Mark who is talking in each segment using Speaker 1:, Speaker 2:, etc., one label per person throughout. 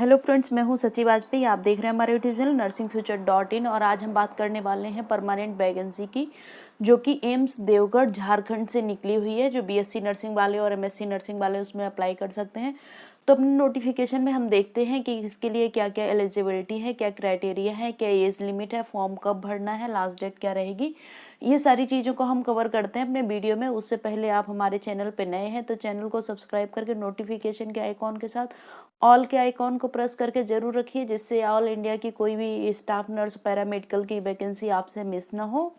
Speaker 1: Hello friends, मैं हूं सची वाजपेयी। आप देख रहे हैं हमारे यूट्यूब चैनल nursingfuture.in और आज हम बात करने वाले हैं परमानेंट वैकेंसी की, जो कि एम्स देवगढ़ झारखंड से निकली हुई है। जो बीएससी नर्सिंग वाले और एमएससी नर्सिंग वाले उसमें अप्लाई कर सकते हैं। तो अपने नोटिफिकेशन में हम देखते हैं कि इसके लिए क्या क्या एलिजिबिलिटी है, क्या क्राइटेरिया है, क्या एज लिमिट है, फॉर्म कब भरना है, लास्ट डेट क्या रहेगी। ये सारी चीज़ों को हम कवर करते हैं अपने वीडियो में। उससे पहले आप हमारे चैनल पे नए हैं तो चैनल को सब्सक्राइब करके नोटिफिकेशन के आइकॉन के साथ ऑल के आइकॉन को प्रेस करके जरूर रखिए, जिससे ऑल इंडिया की कोई भी स्टाफ नर्स पैरामेडिकल की वैकेंसी आपसे मिस ना हो।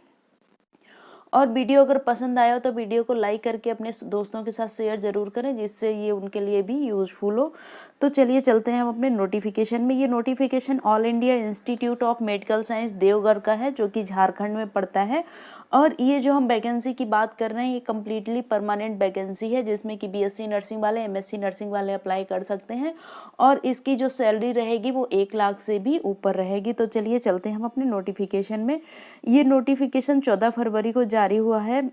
Speaker 1: और वीडियो अगर पसंद आया हो तो वीडियो को लाइक करके अपने दोस्तों के साथ शेयर जरूर करें, जिससे ये उनके लिए भी यूजफुल हो। तो चलिए चलते हैं हम अपने नोटिफिकेशन में। ये notification all India Institute of Medical science Deoghar का है, जो कि झारखंड में पड़ता है। और ये जो हम वैकेंसी की बात कर रहे हैं, ये कम्प्लीटली परमानेंट वैकेंसी है, जिसमें कि बीएससी नर्सिंग वाले, एमएससी नर्सिंग वाले अप्लाई कर सकते हैं। और इसकी जो सैलरी रहेगी वो 1 लाख से भी ऊपर रहेगी। तो चलिए चलते हैं हम अपने नोटिफिकेशन में। ये नोटिफिकेशन 14 फरवरी को जारी हुआ है,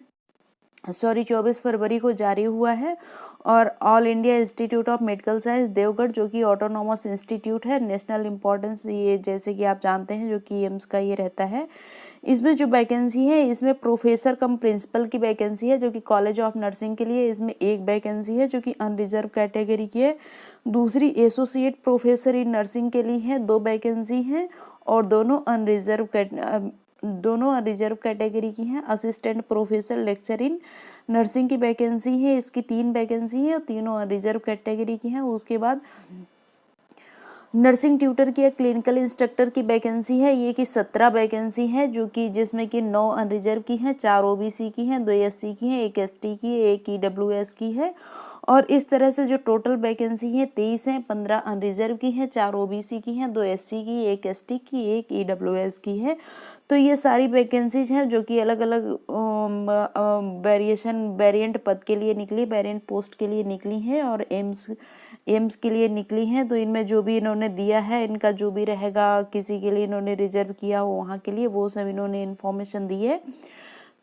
Speaker 1: 24 फरवरी को जारी हुआ है। और All India Institute of Medical Science देवगढ़, जो कि ऑटोनोमस इंस्टीट्यूट है, नेशनल इम्पोर्टेंस, ये जैसे कि आप जानते हैं जो कि एम्स का ये रहता है। इसमें जो वैकेंसी है, इसमें प्रोफेसर कम प्रिंसिपल की वैकेंसी है, जो कि कॉलेज ऑफ नर्सिंग के लिए। इसमें एक वैकेंसी है जो कि अनरिजर्व कैटेगरी की है। दूसरी एसोसिएट प्रोफेसर इन नर्सिंग के लिए है, 2 वैकेंसी हैं और दोनों रिजर्व कैटेगरी की हैं। Assistant professor lecture in nursing की वैकेंसी है, इसकी 3 वैकेंसी है और तीनों रिजर्व कैटेगरी की हैं। उसके बाद नर्सिंग ट्यूटर की या क्लिनिकल इंस्ट्रक्टर की वैकेंसी है, ये कि 17 वैकेंसी है, जो कि जिसमें कि 9 अनरिजर्व की हैं, 4 ओबीसी की हैं, 2 एससी की हैं, 1 एसटी की है, 1 ईडब्ल्यूएस की है। और इस तरह से जो टोटल वैकेंसी है 23 हैं, 15 अनरिजर्व की हैं, 4 ओबीसी की हैं, 2 एससी की, 1 एसटी की, 1 ईडब्ल्यूएस की है। तो ये सारी वैकेंसीज हैं जो कि अलग अलग वेरिएंट पद के लिए निकली, वेरिएंट पोस्ट के लिए निकली हैं और एम्स के लिए निकली हैं। तो इनमें जो भी इन्होंने दिया है, इनका जो भी रहेगा, किसी के लिए इन्होंने रिजर्व किया हो वहाँ के लिए, वो सब इन्होंने इन्फॉर्मेशन दी है।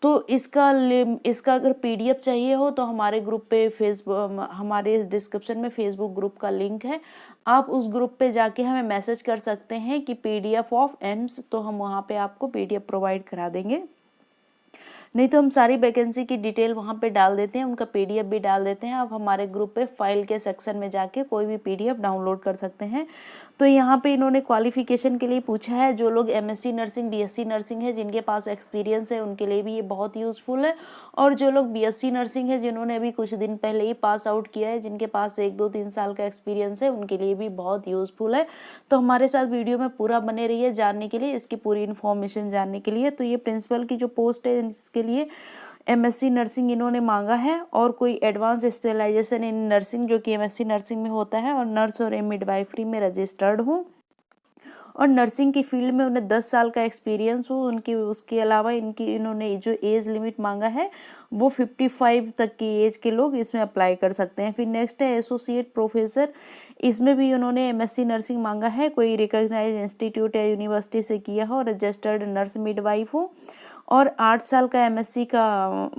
Speaker 1: तो इसका अगर पीडीएफ चाहिए हो तो हमारे ग्रुप पे हमारे इस डिस्क्रिप्शन में फेसबुक ग्रुप का लिंक है। आप उस ग्रुप पे जाके हमें मैसेज कर सकते हैं कि पीडीएफ ऑफ एम्स, तो हम वहाँ पे आपको पीडीएफ प्रोवाइड करा देंगे। नहीं तो हम सारी वैकेंसी की डिटेल वहाँ पे डाल देते हैं, उनका पीडीएफ भी डाल देते हैं। आप हमारे ग्रुप पे फाइल के सेक्शन में जाके कोई भी पीडीएफ डाउनलोड कर सकते हैं। तो यहाँ पे इन्होंने क्वालिफिकेशन के लिए पूछा है, जो लोग एमएससी नर्सिंग, बीएससी नर्सिंग है, जिनके पास एक्सपीरियंस है, उनके लिए भी ये बहुत यूजफुल है। और जो लोग बीएससी नर्सिंग है, जिन्होंने अभी कुछ दिन पहले ही पास आउट किया है, जिनके पास 1, 2, 3 साल का एक्सपीरियंस है, उनके लिए भी बहुत यूजफुल है। तो हमारे साथ वीडियो में पूरा बने रहिए जानने के लिए, इसकी पूरी इन्फॉर्मेशन जानने के लिए। तो ये प्रिंसिपल की जो पोस्ट है, इसके लिए एमएससी नर्सिंग इन्होंने मांगा है और कोई एडवांस स्पेशलाइजेशन इन नर्सिंग, जो कि एमएससी नर्सिंग में होता है, और नर्स और मिडवाइफरी में रजिस्टर्ड हूँ और नर्सिंग की फील्ड में उन्हें 10 साल का एक्सपीरियंस हो उनकी। उसके अलावा इन्होंने जो एज लिमिट मांगा है वो 55 तक की एज के लोग इसमें अप्लाई कर सकते हैं। फिर नेक्स्ट है एसोसिएट प्रोफेसर, इसमें भी उन्होंने एमएससी नर्सिंग मांगा है, कोई रिकॉग्नाइज्ड इंस्टीट्यूट या यूनिवर्सिटी से किया हो, रजिस्टर्ड नर्स मिडवाइफ हो और 8 साल का एमएससी का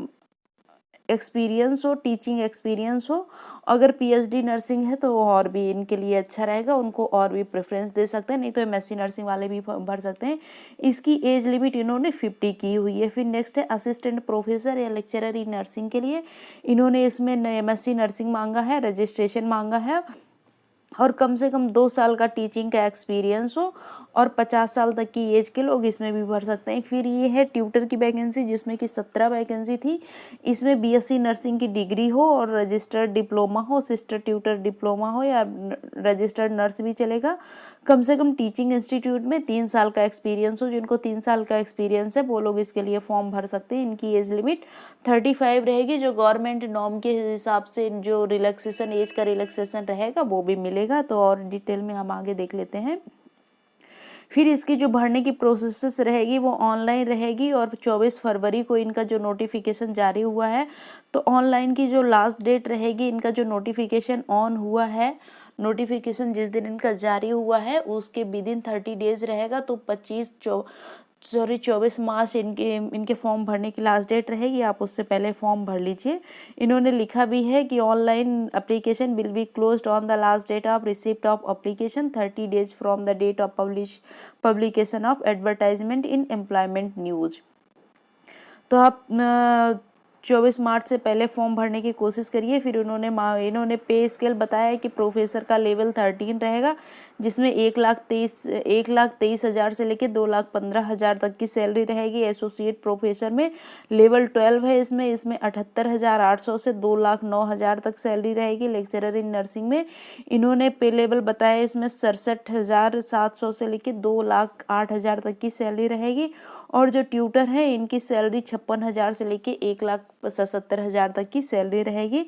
Speaker 1: एक्सपीरियंस हो, टीचिंग एक्सपीरियंस हो। अगर पीएचडी नर्सिंग है तो और भी इनके लिए अच्छा रहेगा, उनको और भी प्रेफरेंस दे सकते हैं। नहीं तो एमएससी नर्सिंग वाले भी भर सकते हैं। इसकी एज लिमिट इन्होंने 50 की हुई है। फिर नेक्स्ट है असिस्टेंट प्रोफेसर या लेक्चरर इन नर्सिंग के लिए, इन्होंने इसमें एमएससी नर्सिंग मांगा है, रजिस्ट्रेशन मांगा है और कम से कम 2 साल का टीचिंग का एक्सपीरियंस हो और 50 साल तक की एज के लोग इसमें भी भर सकते हैं। फिर ये है ट्यूटर की वैकेंसी, जिसमें कि 17 वैकेंसी थी। इसमें बीएससी नर्सिंग की डिग्री हो और रजिस्टर्ड डिप्लोमा हो, सिस्टर ट्यूटर डिप्लोमा हो या रजिस्टर्ड नर्स भी चलेगा। कम से कम टीचिंग इंस्टीट्यूट में 3 साल का एक्सपीरियंस हो। जिनको 3 साल का एक्सपीरियंस है वो लोग इसके लिए फॉर्म भर सकते हैं। इनकी एज लिमिट 35 रहेगी, जो गवर्नमेंट नॉर्म के हिसाब से जो रिलैक्सेशन, एज का रिलैक्सेशन रहेगा वो भी मिलेगा। तो और डिटेल में हम आगे देख लेते हैं। फिर इसकी जो भरने की प्रोसेस रहेगी वो ऑनलाइन रहेगी और 24 फरवरी को इनका जो नोटिफिकेशन जारी हुआ है, तो ऑनलाइन की जो लास्ट डेट रहेगी, इनका जो नोटिफिकेशन ऑन हुआ है, नोटिफिकेशन जिस दिन इनका जारी हुआ है उसके विदिन 30 डेज रहेगा। तो 24 मार्च इनके फॉर्म भरने की लास्ट डेट रहेगी, आप उससे पहले फॉर्म भर लीजिए। इन्होंने लिखा भी है कि online application will be closed on the last date of receipt of application 30 days from the date of publication of advertisement in employment news. तो आप 24 मार्च से पहले फॉर्म भरने की कोशिश करिए। फिर इन्होंने पे स्केल बताया है कि प्रोफेसर का लेवल 13 रहेगा, जिसमें 1,23,000 से लेकर 2,15,000 तक की सैलरी रहेगी। एसोसिएट प्रोफेसर में लेवल 12 है, इसमें 78,800 से 2,09,000 तक सैलरी रहेगी। लेक्चरर इन नर्सिंग में इन्होंने पे लेवल बताया, इसमें 67,700 से लेकर 2,08,000 तक की सैलरी रहेगी। और जो ट्यूटर हैं इनकी सैलरी 56,000 से लेके 1,77,000 तक की सैलरी रहेगी।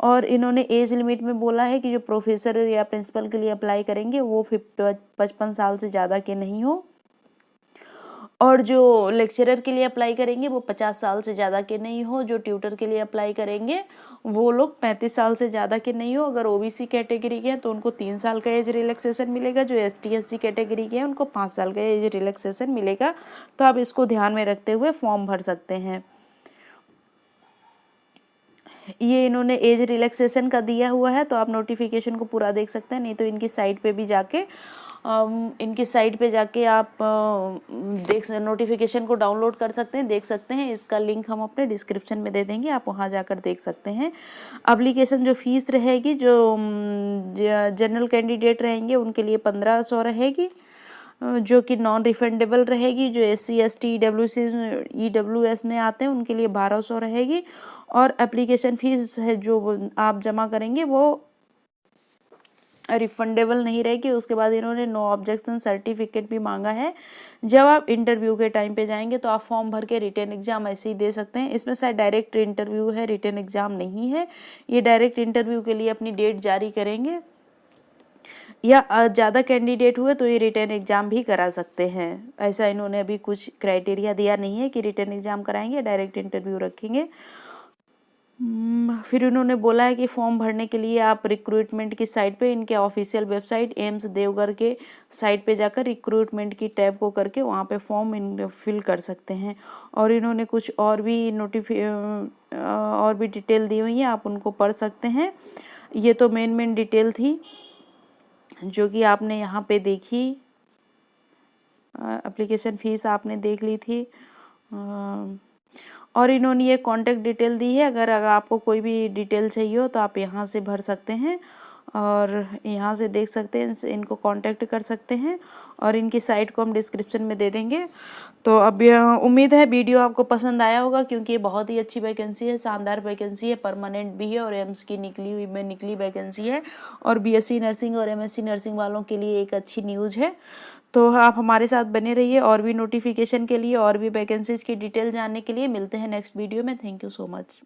Speaker 1: और इन्होंने एज लिमिट में बोला है कि जो प्रोफेसर या प्रिंसिपल के लिए अप्लाई करेंगे वो 55 साल से ज़्यादा के नहीं हो, और जो लेक्चरर के लिए अप्लाई करेंगे वो 50 साल से ज़्यादा के नहीं हो। जो ट्यूटर के लिए अप्लाई करेंगे वो लोग 35 साल से ज़्यादा के नहीं हो। अगर ओबीसी कैटेगरी के हैं तो उनको 3 साल का एज रिलैक्सेशन मिलेगा। जो एसटी एससी कैटेगरी के हैं उनको 5 साल का एज रिलैक्सेशन मिलेगा। तो आप इसको ध्यान में रखते हुए फॉर्म भर सकते हैं। ये इन्होंने एज रिलैक्सेशन का दिया हुआ है, तो आप नोटिफिकेशन को पूरा देख सकते हैं। नहीं तो इनकी साइट पे भी जाके आप नोटिफिकेशन को डाउनलोड कर सकते हैं, देख सकते हैं। इसका लिंक हम अपने डिस्क्रिप्शन में दे देंगे, आप वहां जाकर देख सकते हैं। एप्लीकेशन जो फीस रहेगी, जो जनरल कैंडिडेट रहेंगे उनके लिए 1500 रहेगी, जो कि नॉन रिफंडेबल रहेगी। जो SC ST EWS में आते हैं उनके लिए 1200 रहेगी। और एप्लीकेशन फीस है जो आप जमा करेंगे वो रिफंडेबल नहीं रहेगी। उसके बाद इन्होंने नो ऑब्जेक्शन सर्टिफिकेट भी मांगा है। जब आप इंटरव्यू के टाइम पे जाएंगे तो आप फॉर्म भर के रिटन एग्जाम ऐसे ही दे सकते हैं। इसमें शायद डायरेक्ट इंटरव्यू है, रिटन एग्जाम नहीं है। ये डायरेक्ट इंटरव्यू के लिए अपनी डेट जारी करेंगे, या ज़्यादा कैंडिडेट हुए तो ये रिटन एग्जाम भी करा सकते हैं। ऐसा इन्होंने अभी कुछ क्राइटेरिया दिया नहीं है कि रिटन एग्जाम कराएंगे, डायरेक्ट इंटरव्यू रखेंगे। फिर उन्होंने बोला है कि फॉर्म भरने के लिए आप रिक्रूटमेंट की साइट पे, इनके ऑफिशियल वेबसाइट एम्स देवघर के साइट पे जाकर रिक्रूटमेंट की टैब को करके वहाँ पे फॉर्म फिल कर सकते हैं। और इन्होंने कुछ और भी डिटेल दी हुई है, आप उनको पढ़ सकते हैं। ये तो मेन डिटेल थी जो कि आपने यहाँ पे देखी। एप्लीकेशन फीस आपने देख ली थी। और इन्होंने ये कॉन्टैक्ट डिटेल दी है। अगर आपको कोई भी डिटेल चाहिए हो तो आप यहाँ से भर सकते हैं और यहाँ से देख सकते हैं, इनको कांटेक्ट कर सकते हैं। और इनकी साइट को हम डिस्क्रिप्शन में दे देंगे। तो अब उम्मीद है वीडियो आपको पसंद आया होगा, क्योंकि ये बहुत ही अच्छी वैकेंसी है, शानदार वैकेंसी है, परमानेंट भी है और एम्स की निकली वैकेंसी है। और BSc नर्सिंग और MSc नर्सिंग वालों के लिए एक अच्छी न्यूज़ है। तो आप हमारे साथ बने रहिए। और भी नोटिफिकेशन के लिए और भी वैकेंसीज की डिटेल जानने के लिए मिलते हैं नेक्स्ट वीडियो में। Thank you so much.